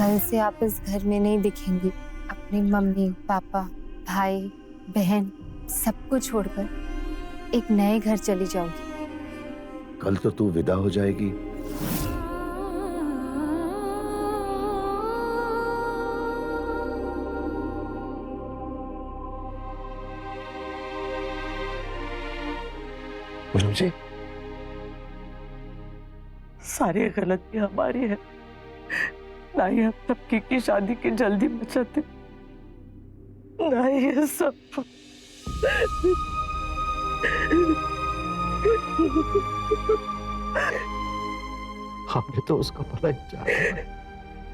कल से आप इस घर में नहीं दिखेंगी। अपनी मम्मी, पापा, भाई, बहन सबको छोड़कर एक नए घर चली जाओगी। कल तो तू विदा हो जाएगी। पूनम जी, सारी गलती हमारी है, ना ही हम सबकी की शादी की जल्दी मचाते, ना ही ये सब। हमने तो उसका भला ही चाहा।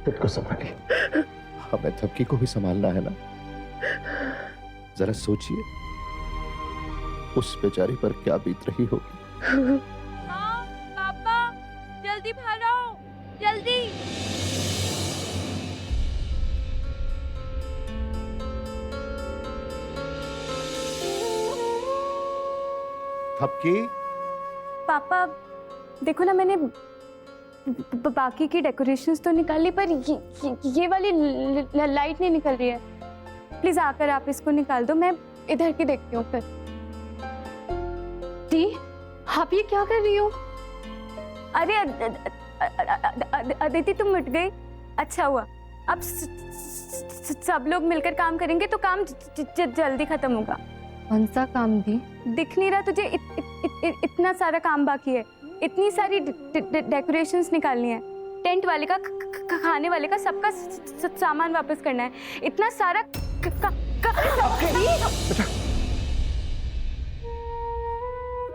खुद को संभालिए, हमें थपकी को भी संभालना है ना। जरा सोचिए उस बेचारी पर क्या बीत रही होगी। माँ, पापा, जल्दी बाहर आओ, जल्दी। थपकी, पापा देखो ना, मैंने बाकी की डेकोरेशंस तो निकाली पर ये वाली लाइट नहीं निकल रही है। प्लीज आकर आप इसको निकाल दो, मैं इधर की देखती हूँ फिर। दी, आप ये क्या कर रही हो? अरे अदिति तुम मिट गई, अच्छा हुआ। अब सब लोग मिलकर काम करेंगे तो काम जल्दी खत्म होगा। कौन सा काम दी? दिख नहीं रहा तुझे? इतना सारा काम बाकी है, इतनी सारी डेकोरेशंस निकालनी है, टेंट वाले का, खाने वाले का, सबका सामान वापस करना है, इतना सारा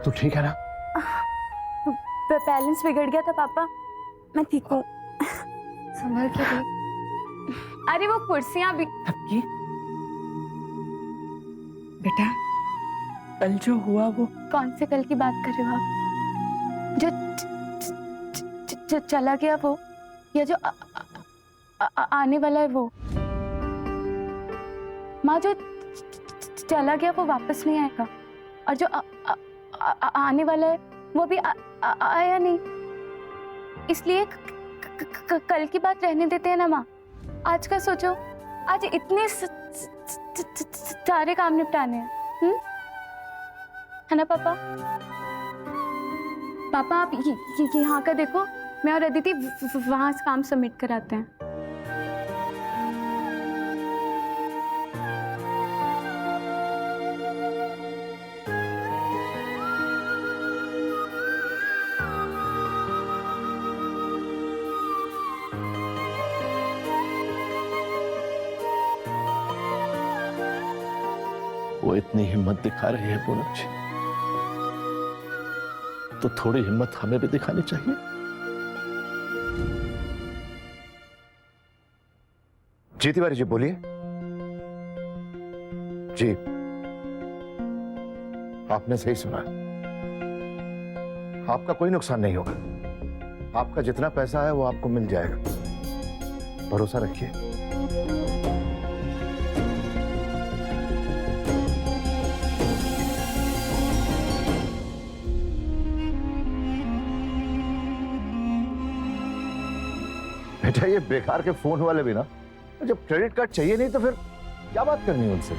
तू ठीक है ना? बैलेंस बिगड़ गया था पापा, मैं ठीक हूँ। संभल के देख। अरे वो कुर्सियां भी। थपकी, बेटा कल जो हुआ वो। कौन से कल की बात कर रहे हो आप? जो चला गया वो, या जो आने वाला है वो? माँ, जो चला गया वो वापस नहीं आएगा, और जो आने वाला है वो भी आया नहीं, इसलिए कल की बात रहने देते हैं ना माँ। आज का सोचो, आज इतने सारे काम निपटाने हैं, है ना पापा? पापा आप यहाँ का देखो, मैं और अदिति वहां से काम सबमिट कराते हैं। वो इतनी हिम्मत दिखा रही है पूनम जी, तो थोड़ी हिम्मत हमें भी दिखानी चाहिए। जी तिवारी जी बोलिए। जी, आपने सही सुना, आपका कोई नुकसान नहीं होगा। आपका जितना पैसा है वो आपको मिल जाएगा, भरोसा रखिए। बेटा ये बेकार के फोन वाले भी ना, जब क्रेडिट कार्ड चाहिए नहीं तो फिर क्या बात करनी है उनसे।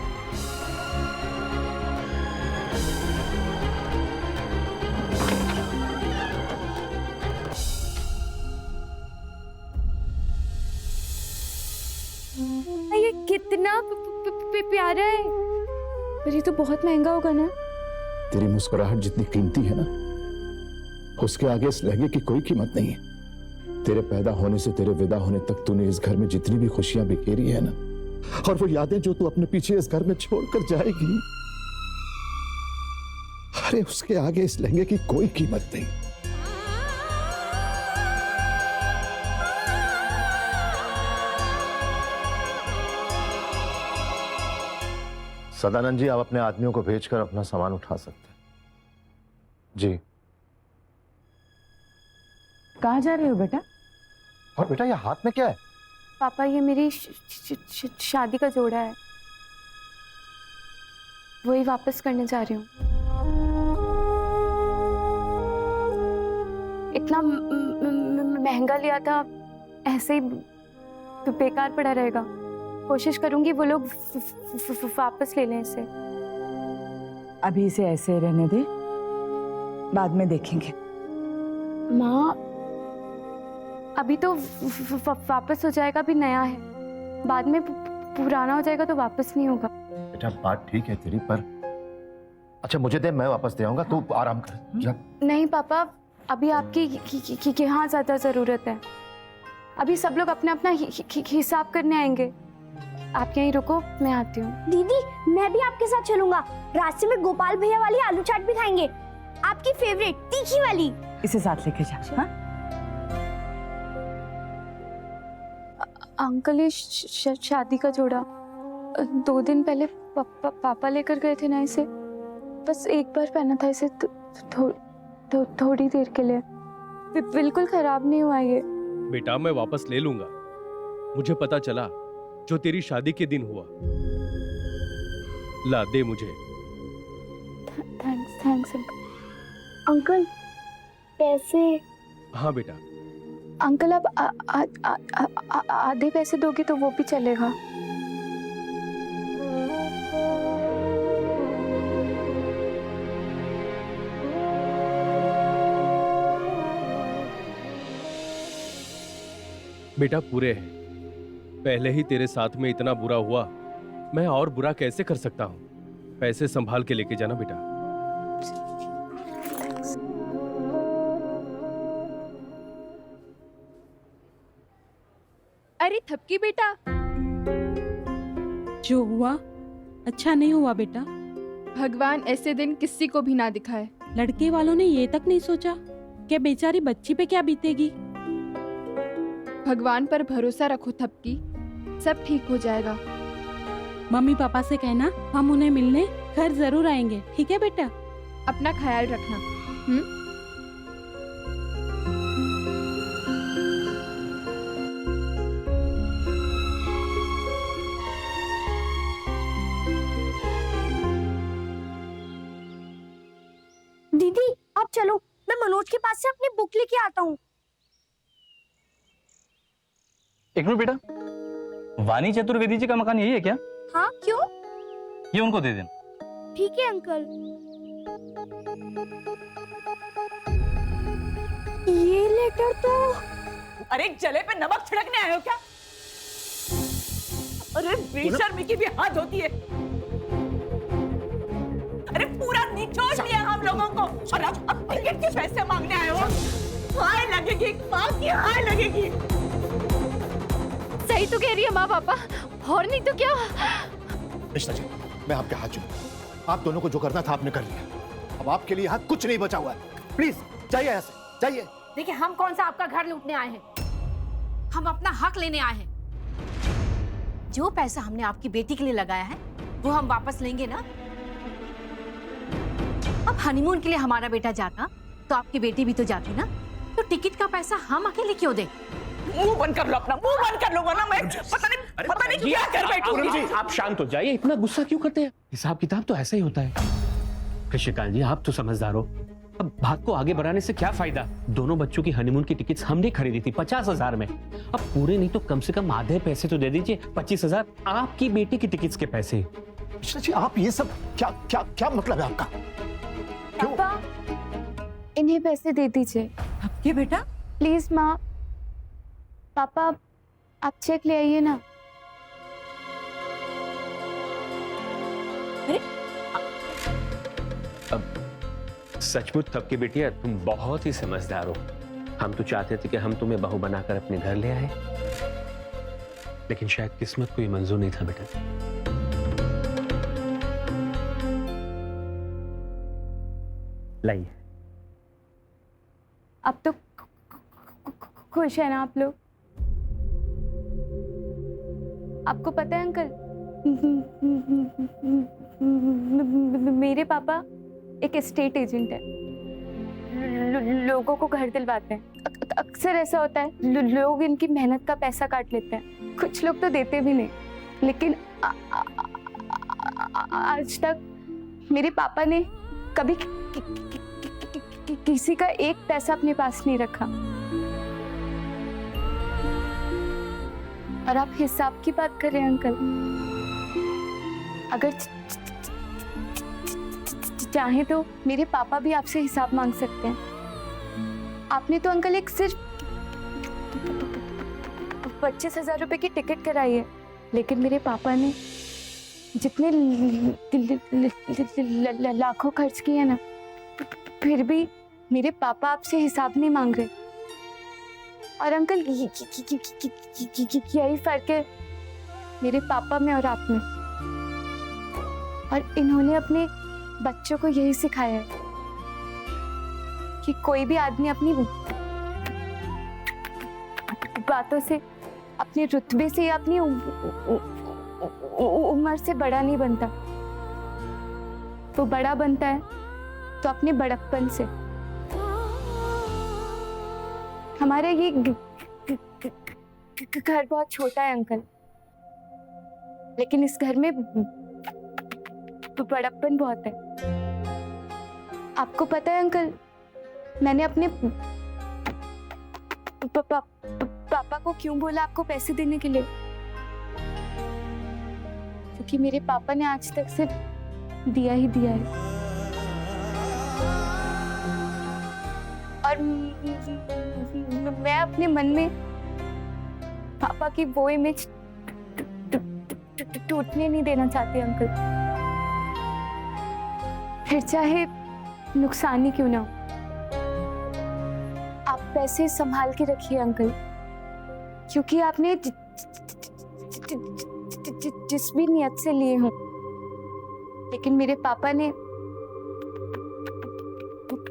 ये कितना प्यारा है, पर ये तो बहुत महंगा होगा ना? तेरी मुस्कुराहट जितनी कीमती है ना, उसके आगे इस लहंगे की कोई कीमत नहीं है। तेरे पैदा होने से तेरे विदा होने तक तूने इस घर में जितनी भी खुशियां बिखेरी है ना, और वो यादें जो तू अपने पीछे इस घर में छोड़कर जाएगी, अरे उसके आगे इस लहंगे की कोई कीमत नहीं। सदानंद जी, आप अपने आदमियों को भेजकर अपना सामान उठा सकते हैं। जी। कहाँ जा रहे हो बेटा? और बेटा ये हाथ में क्या है? पापा ये मेरी शादी का जोड़ा है, वही वापस करने जा रही हूँ। इतना महंगा लिया था, ऐसे ही बेकार पड़ा रहेगा। कोशिश करूंगी वो लोग वापस ले लें इसे। अभी इसे ऐसे रहने दे, बाद में देखेंगे। माँ अभी तो वापस हो जाएगा, अभी नया है, बाद में पुराना हो जाएगा तो वापस नहीं होगा। बेटा बात ठीक है तेरी, पर अच्छा मुझे दे, मैं वापस दे आऊंगा, तू आराम कर जा। नहीं पापा, अभी आपकी यहाँ ज्यादा जरूरत है। अभी सब लोग अपना अपना हिसाब करने आएंगे। आप यहीं रुको, मैं आती हूँ। दीदी मैं भी आपके साथ चलूंगा। रास्ते में गोपाल भैया वाली आलू चाट भी खाएंगे, आपकी फेवरेट तीखी वाली। इसे साथ लेके जा। हाँ? अंकल ये शादी का जोड़ा 2 दिन पहले पापा लेकर गए थे ना इसे। बस एक बार पहना था इसे, थोड़ी देर के लिए। बिल्कुल खराब नहीं हुआ ये। बेटा मैं वापस ले लूंगा। मुझे पता चला जो तेरी शादी के दिन हुआ। ला दे मुझे। थैंक्स अंकल पैसे। हाँ बेटा। अंकल अब आधे पैसे दोगे तो वो भी चलेगा। बेटा पूरे हैं। पहले ही तेरे साथ में इतना बुरा हुआ, मैं और बुरा कैसे कर सकता हूँ। पैसे संभाल के लेके जाना बेटा। अरे थपकी बेटा, जो हुआ अच्छा नहीं हुआ बेटा। भगवान ऐसे दिन किसी को भी ना दिखाए। लड़के वालों ने ये तक नहीं सोचा कि बेचारी बच्ची पे क्या बीतेगी। भगवान पर भरोसा रखो थपकी, सब ठीक हो जाएगा। मम्मी पापा से कहना हम उन्हें मिलने घर जरूर आएंगे, ठीक है बेटा? अपना ख्याल रखना। दीदी आप चलो, मैं मनोज के पास से अपनी बुक लेके आता हूँ। एक मिनट बेटा, वाणी चतुर्वेदी जी का मकान यही है क्या? हाँ क्यों? ये उनको दे देना। ठीक है अंकल। ये लेटर तो। अरे जले पे नमक छिड़कने आए हो क्या? अरे बेशर्मी की भी हद होती है। अरे पूरा निचोड़ लिया हम लोगों को, और अब टिकट के पैसे मांगने आए हो। हाय लगेगी, माँ की हाय लगेगी। सही तो कह रही है माँ पापा, और नहीं तो क्या। कृष्णा जी मैं आपके हाथ जोड़ता हूं। आप दोनों को जो करना था आपने कर लिया। अब आपके लिए यहाँ कुछ नहीं बचा हुआ है। प्लीज जाइए यहाँ से, जाइए। देखिए हम कौन सा आपका घर लूटने आए हैं, हम अपना हक लेने आए हैं। जो पैसा हमने आपकी बेटी के लिए लगाया है वो हम वापस लेंगे ना। अब हनीमून के लिए हमारा बेटा जाता तो आपकी बेटी भी तो जाती ना। तो टिकट का पैसा हम अकेले क्यों दें? मुंह बंद कर लो अपना, मुंह बंद कर लो, वरना मैं पता नहीं क्या कर बैठूंगी। आप शांत हो जाइए, इतना गुस्सा क्यों करते हैं? हिसाब किताब तो ऐसा ही होता है। कृष्णकांत जी आप तो समझदार हो, अब बात को आगे बढ़ाने से क्या फायदा? दोनों बच्चों की हनीमून की टिकट्स हमने खरीदी थी 50,000 में। अब पूरे नहीं तो कम से कम आधे पैसे तो दे दीजिए। 25,000 आपकी बेटी की टिकट्स के पैसे। कृष्णा जी आप ये सब क्या क्या क्या मतलब है आपका? पापा इन्हें पैसे दे दीजिए। अब क्या बेटा? प्लीज माँ। पापा आप चेक ले आइए ना। अरे अब सचमुच तब की बेटिया तुम बहुत ही समझदार हो। हम तो चाहते थे कि हम तुम्हें बहू बनाकर अपने घर ले आए, लेकिन शायद किस्मत को ये मंजूर नहीं था बेटा। लाइए। अब तो खुश है ना आप लोग? आपको पता है अंकल, मेरे पापा एक एस्टेट एजेंट है। लोगों को घर दिलवाते हैं। अक्सर ऐसा होता है लोग इनकी मेहनत का पैसा काट लेते हैं। कुछ लोग तो देते भी नहीं, लेकिन आज तक मेरे पापा ने कभी किसी का एक पैसा अपने पास नहीं रखा। और आप हिसाब की बात कर रहे हैं अंकल। अगर चाहे तो मेरे पापा भी आपसे हिसाब मांग सकते हैं। आपने तो अंकल एक सिर्फ 25,000 रुपए की टिकट कराई है, लेकिन मेरे पापा ने जितने लाखों खर्च किए ना, फिर भी मेरे पापा आपसे हिसाब नहीं मांग रहे। और अंकल यही फर्क है मेरे पापा में और आप में। और इन्होंने अपने बच्चों को यही सिखाया है कि कोई भी आदमी अपनी बातों से, अपने रुतबे से या अपनी उम्र से बड़ा नहीं बनता। वो बड़ा बनता है तो अपने बड़प्पन से। हमारा ये घर बहुत छोटा है अंकल, लेकिन इस घर में बड़प्पन बहुत है। आपको पता है अंकल, मैंने अपने पापा को क्यों बोला आपको पैसे देने के लिए? क्योंकि मेरे पापा ने आज तक सिर्फ दिया ही दिया है। और मैं अपने मन में पापा की वो इमेज टूटने नहीं देना चाहती अंकल, फिर चाहे नुकसान ही क्यों ना हो। आप पैसे संभाल के रखिए अंकल, क्योंकि आपने जिस भी नियत से लिए हों, लेकिन मेरे पापा ने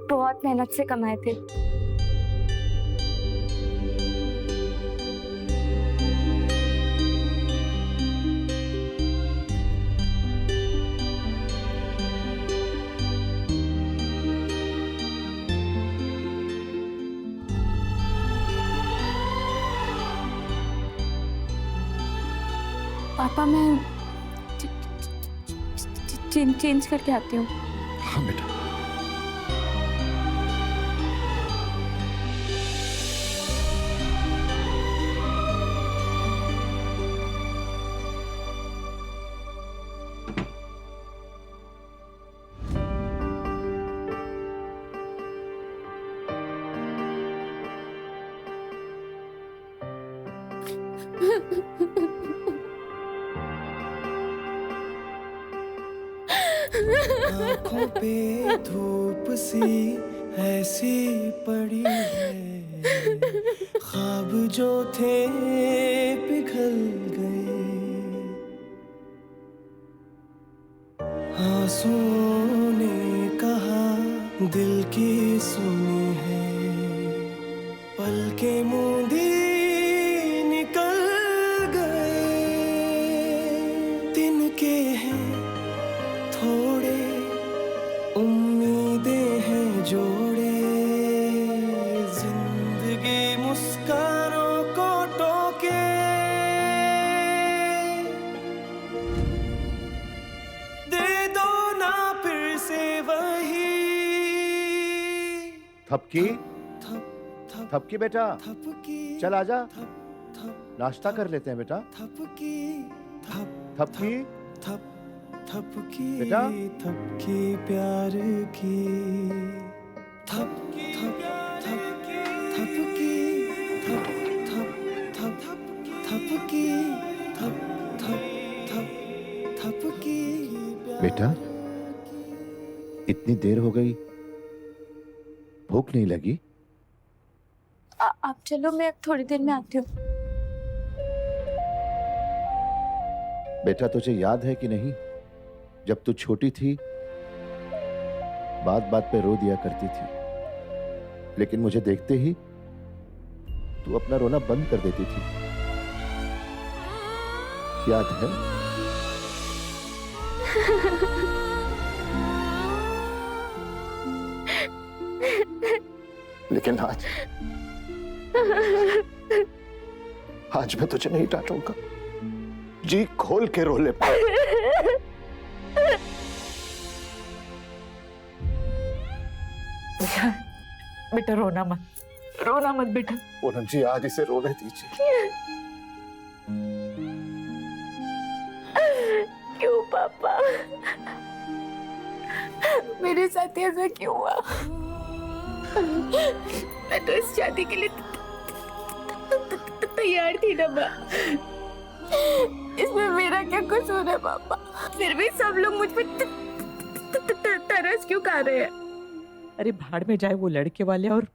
बहुत मेहनत से कमाए थे। पापा मैं चेंज करके आती हूँ। हाँ बेटा। आँखों पे धूप सी ऐसी पड़ी है, ख्वाब जो थे पिघल गए, आंसुओं ने कहा दिल की सुनी है, पलकें मूंदी निकल गए, तिनके हैं थोड़े, उम्मीदें हैं जोड़े, जिंदगी मुस्कानों को टोके, दे दो ना फिर से वही। थपकी, थपकी बेटा, चल आजा, नाश्ता कर लेते हैं बेटा। थपकी, थपकी, थपकी बेटा, थपकी प्यार की, थपकी थपकी थपकी थप थप थप थपकी थप थप थप थपकी। बेटा, इतनी देर हो गई, भूख नहीं लगी? आप चलो, मैं थोड़ी देर में आती हूँ। बेटा तुझे याद है कि नहीं, जब तू छोटी थी बात बात पे रो दिया करती थी, लेकिन मुझे देखते ही तू अपना रोना बंद कर देती थी, याद है? लेकिन आज मैं तुझे नहीं डांटूंगा, जी खोल के रो ले। बेटा रोना मत बेटा। पूनम जी आज इसे रोने दीजिए। मेरे साथ ऐसा क्यों हुआ? मैं तो इस शादी के लिए तैयार थी ना माँ। इसमें मेरा क्या कसूर है पापा? फिर भी सब लोग मुझ पर तरस क्यों खा रहे हैं? अरे भाड़ में जाए वो लड़के वाले और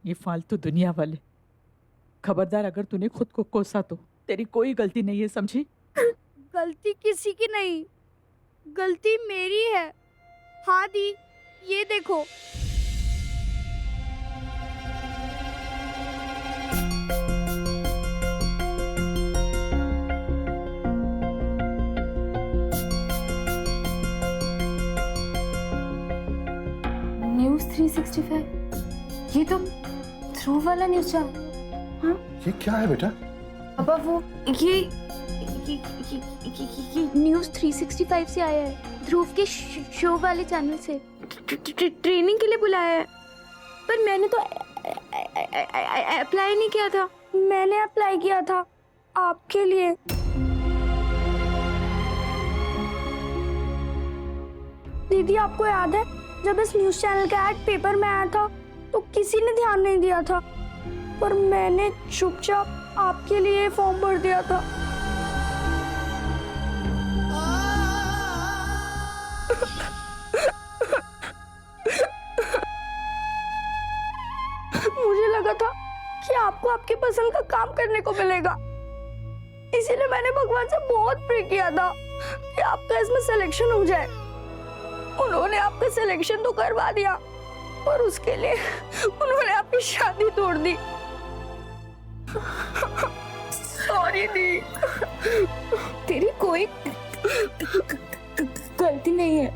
ये फालतू दुनिया वाले। खबरदार, अगर तूने खुद को कोसा तो तेरी कोई गलती नहीं है, समझी? गलती किसी की नहीं, गलती मेरी है। हाँ दी, ये देखो। न्यूज़ 365, ये तो ध्रुव वाला न्यूज़ चैनल। ये क्या है बेटा? पापा वो ये न्यूज़ 365 से आया है, ध्रुव के शो वाले चैनल से। ट्रेनिंग के लिए बुलाया है, पर मैंने तो अप्लाई नहीं किया था। मैंने अप्लाई किया था आपके लिए। दीदी, आपको याद है जब इस न्यूज़ चैनल का एड पेपर में आया था तो किसी ने ध्यान नहीं दिया था, पर मैंने चुपचाप आपके लिए फॉर्म भर दिया था। मुझे लगा था कि आपको आपकी पसंद का काम करने को मिलेगा, इसीलिए मैंने भगवान से बहुत प्रे किया था कि आपका इसमें सिलेक्शन हो जाए। उन्होंने आपका सिलेक्शन तो करवा दिया, पर उसके लिए उन्होंने आपकी शादी तोड़ दी। सॉरी दी। तेरी कोई गलती नहीं है,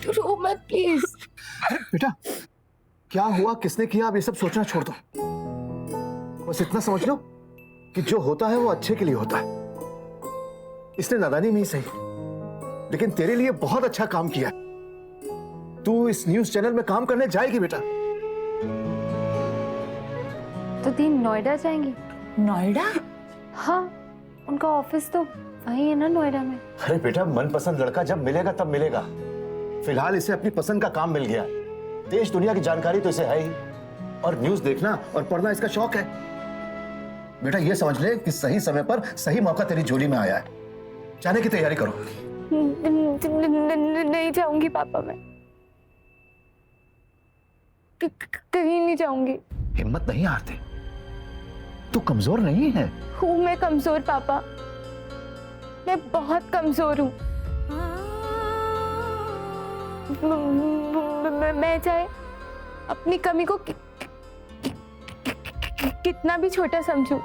तू रो मत प्लीज। बेटा क्या हुआ, किसने किया, अब ये सब सोचना छोड़ दो। बस इतना समझ लो कि जो होता है वो अच्छे के लिए होता है। इसने नादानी में ही सही, लेकिन तेरे लिए बहुत अच्छा काम किया। तू इस न्यूज़ चैनल में काम करने जाएगी बेटा। तो दी नोएडा जाएंगी? नोएडा? हाँ, उनका ऑफिस तो वही है ना नोएडा में। अरे बेटा, मनपसंद लड़का जब मिलेगा तब मिलेगा। फिलहाल इसे अपनी पसंद का काम मिल गया। देश दुनिया की जानकारी तो इसे है ही, और न्यूज़ देखना और पढ़ना इसका शौक है। बेटा ये समझ ले कि सही समय पर सही मौका तेरी झोली में आया है। जाने की तैयारी करो। नहीं जाऊंगी पापा, मैं कहीं नहीं जाऊंगी। हिम्मत नहीं हारते, तू कमजोर नहीं है। हूँ मैं कमजोर पापा, मैं बहुत कमजोर हूँ। मैं चाहे अपनी कमी को कितना भी छोटा समझूं,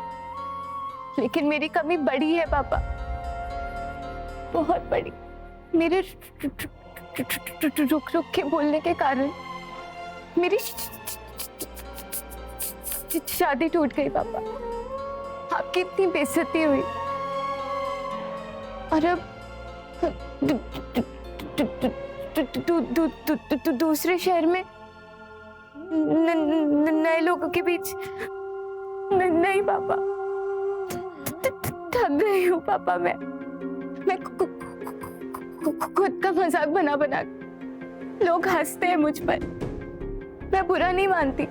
लेकिन मेरी कमी बड़ी है पापा, बहुत बड़ी। मेरे रुक रुक के बोलने के कारण मेरी शादी टूट गई पापा। आपकी इतनी बेइज्जती हुई, और अब दूसरे शहर में नए लोगों के बीच। नहीं पापा, थक गई हूँ पापा। मैं खुद का मजाक बना बना, लोग हंसते हैं मुझ पर। मैं बुरा नहीं मानती,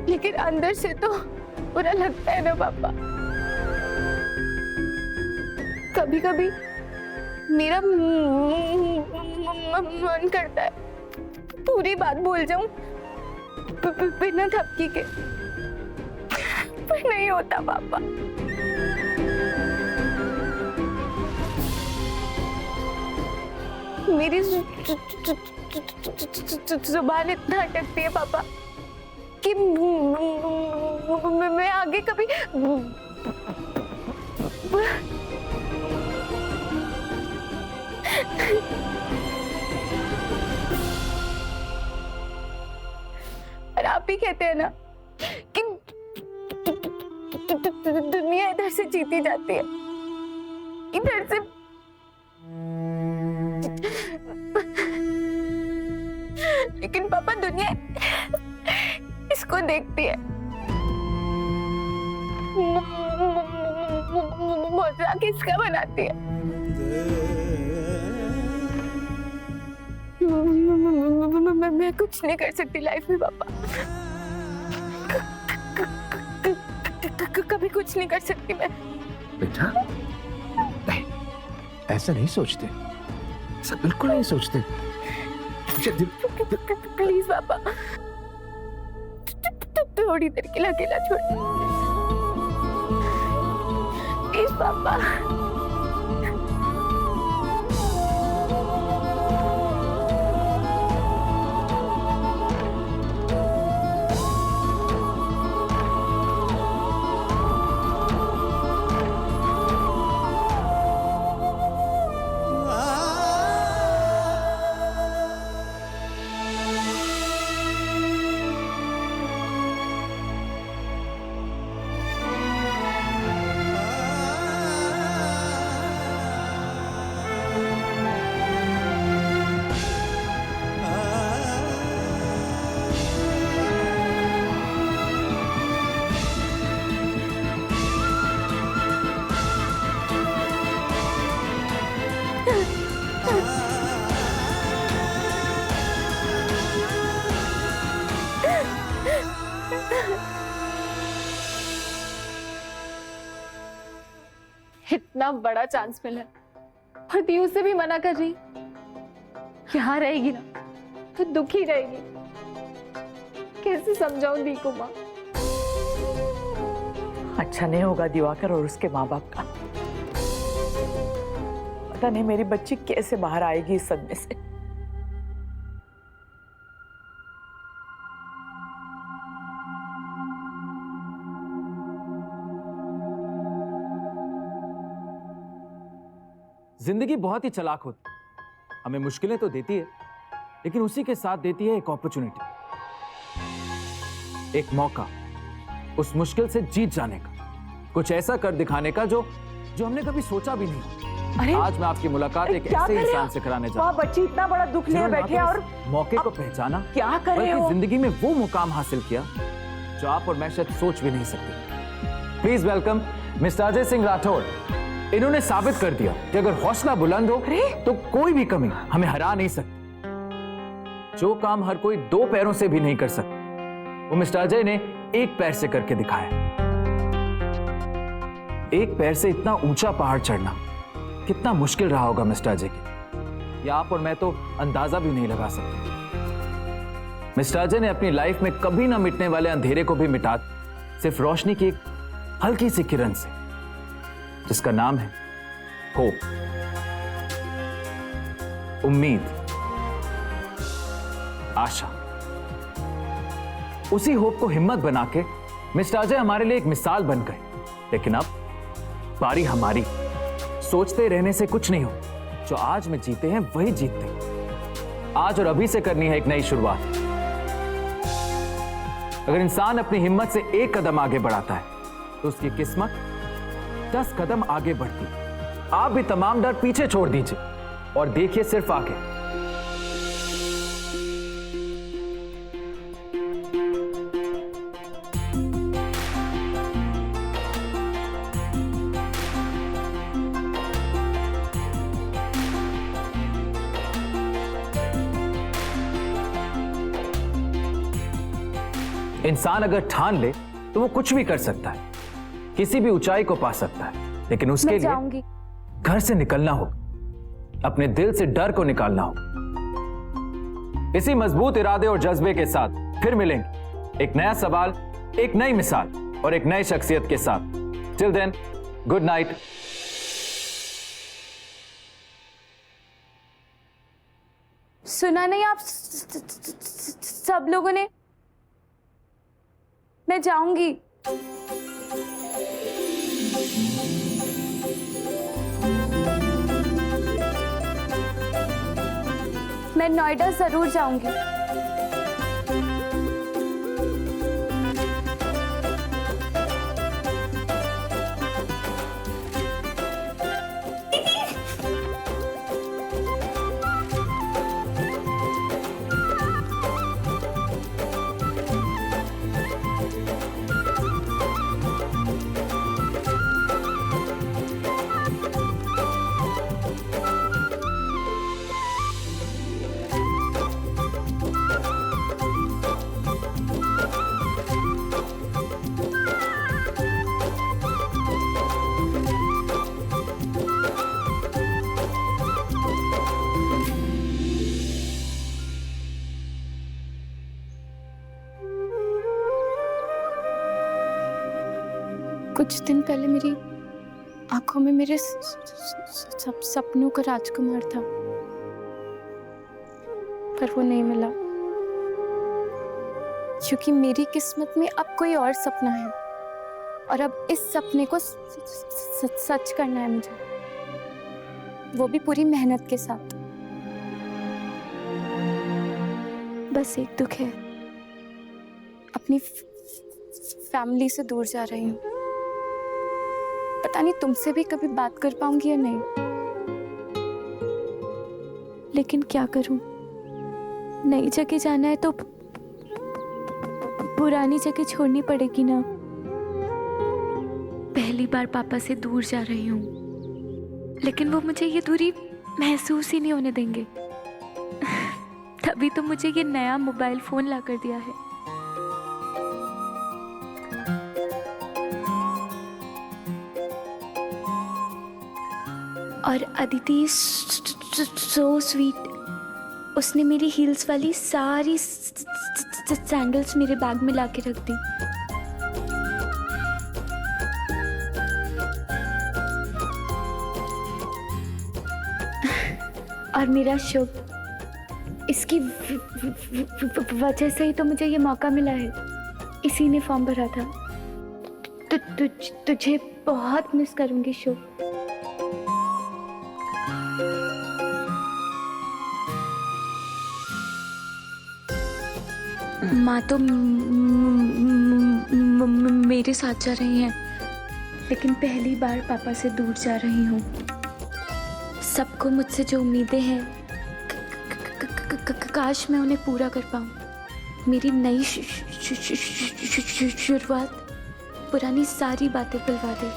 लेकिन अंदर से तो बुरा लगता है ना पापा। कभी कभी मेरा मन करता है पूरी बात बोल जाऊं बिना धमकी के, पर नहीं होता पापा। मेरी जुबान इतना अटकती है पापा कि मैं आगे कभी और आप ही कहते हैं ना कि दुनिया इधर से जीती जाती है, इधर से। लेकिन पापा दुनिया इसको देखती है, मजाक इसका बनाती है। मैं कुछ नहीं कर सकती लाइफ में पापा, कभी कुछ नहीं कर सकती मैं। बेटा नहीं, ऐसा नहीं सोचते, ऐसा बिल्कुल नहीं सोचते। प्लीज पापा, थोड़ी देर के लिए अकेला छोड़, प्लीज पापा। इतना बड़ा चांस मिला और दी उसे भी मना कर रही, यहाँ रहेगी ना तो दुखी रहेगी। कैसे समझाऊं दी को माँ? अच्छा नहीं होगा दिवाकर और उसके माँ बाप का। पता नहीं मेरी बच्ची कैसे बाहर आएगी इस सदमे से। जिंदगी बहुत ही चालाक होती है, हमें मुश्किलें तो देती है लेकिन उसी के साथ देती है एक अपॉर्चुनिटी, एक मौका उस मुश्किल से जीत जाने का, कुछ ऐसा कर दिखाने का जो हमने कभी सोचा भी नहीं। अरे आज मैं आपकी मुलाकात एक ऐसे इंसान से कराने जा रहा हूं। बच्ची इतना बड़ा दुख लिए बैठे हैं और मौके को पहचाना, क्या कर रहे हो? बल्कि जिंदगी में वो मुकाम हासिल किया जो आप और मैं शायद सोच भी नहीं सकते। Please welcome mister Ajay Singh Rathore. इन्होंने साबित कर दिया कि अगर हौसला बुलंद हो तो कोई भी कमी हमें हरा नहीं सकती। जो काम हर कोई दो पैरों से भी नहीं कर सकता, वो मिस्टर अजय ने एक पैर से करके दिखाया। एक पैर से इतना ऊंचा पहाड़ चढ़ना कितना मुश्किल रहा होगा मिस्टर अजय के, या आप और मैं तो अंदाजा भी नहीं लगा सकते। मिस्टर अजय ने अपनी लाइफ में कभी ना मिटने वाले अंधेरे को भी मिटा सिर्फ रोशनी की एक हल्की सी किरण से, जिसका नाम है होप, उम्मीद, आशा। उसी होप को हिम्मत बना के मिस्टर अजय हमारे लिए एक मिसाल बन गए। लेकिन अब बारी हमारी। सोचते रहने से कुछ नहीं हो, जो आज में जीते हैं वही जीतते हैं। आज और अभी से करनी है एक नई शुरुआत। अगर इंसान अपनी हिम्मत से एक कदम आगे बढ़ाता है तो उसकी किस्मत 10 कदम आगे बढ़ती। आप भी तमाम डर पीछे छोड़ दीजिए और देखिए सिर्फ आगे। इंसान अगर ठान ले तो वो कुछ भी कर सकता है, किसी भी ऊंचाई को पा सकता है, लेकिन उसके लिए घर से निकलना हो, अपने दिल से डर को निकालना हो। इसी मजबूत इरादे और जज्बे के साथ फिर मिलेंगे एक नया सवाल, एक नई मिसाल और एक नई शख्सियत के साथ। Till then, good night. सुना नहीं आप सब लोगों ने? मैं जाऊंगी। मैं नोएडा जरूर जाऊंगी। कुछ दिन पहले मेरी आंखों में मेरे सपनों का राजकुमार था, पर वो नहीं मिला, क्योंकि मेरी किस्मत में अब कोई और सपना है और अब इस सपने को सच करना है मुझे, वो भी पूरी मेहनत के साथ। बस एक दुख है, अपनी फैमिली से दूर जा रही हूँ। पता नहीं तुमसे भी कभी बात कर पाऊंगी या नहीं, लेकिन क्या करूं, नई जगह जाना है तो पुरानी जगह छोड़नी पड़ेगी ना। पहली बार पापा से दूर जा रही हूँ, लेकिन वो मुझे ये दूरी महसूस ही नहीं होने देंगे। तभी तो मुझे ये नया मोबाइल फोन ला कर दिया है। और अदिति सो स्वीट, उसने मेरी हील्स वाली सारी सैंडल्स मेरे बैग में लाके रख दी। और मेरा शुभ, इसकी वजह से ही तो मुझे ये मौका मिला है, इसी ने फॉर्म भरा था। तुझे बहुत मिस करूंगी शुभ। माँ तो मेरे साथ जा रही हैं, लेकिन पहली बार पापा से दूर जा रही हूँ। सबको मुझसे जो उम्मीदें हैं, काश मैं उन्हें पूरा कर पाऊँ। मेरी नई शुरुआत पुरानी सारी बातें भुलवा दे।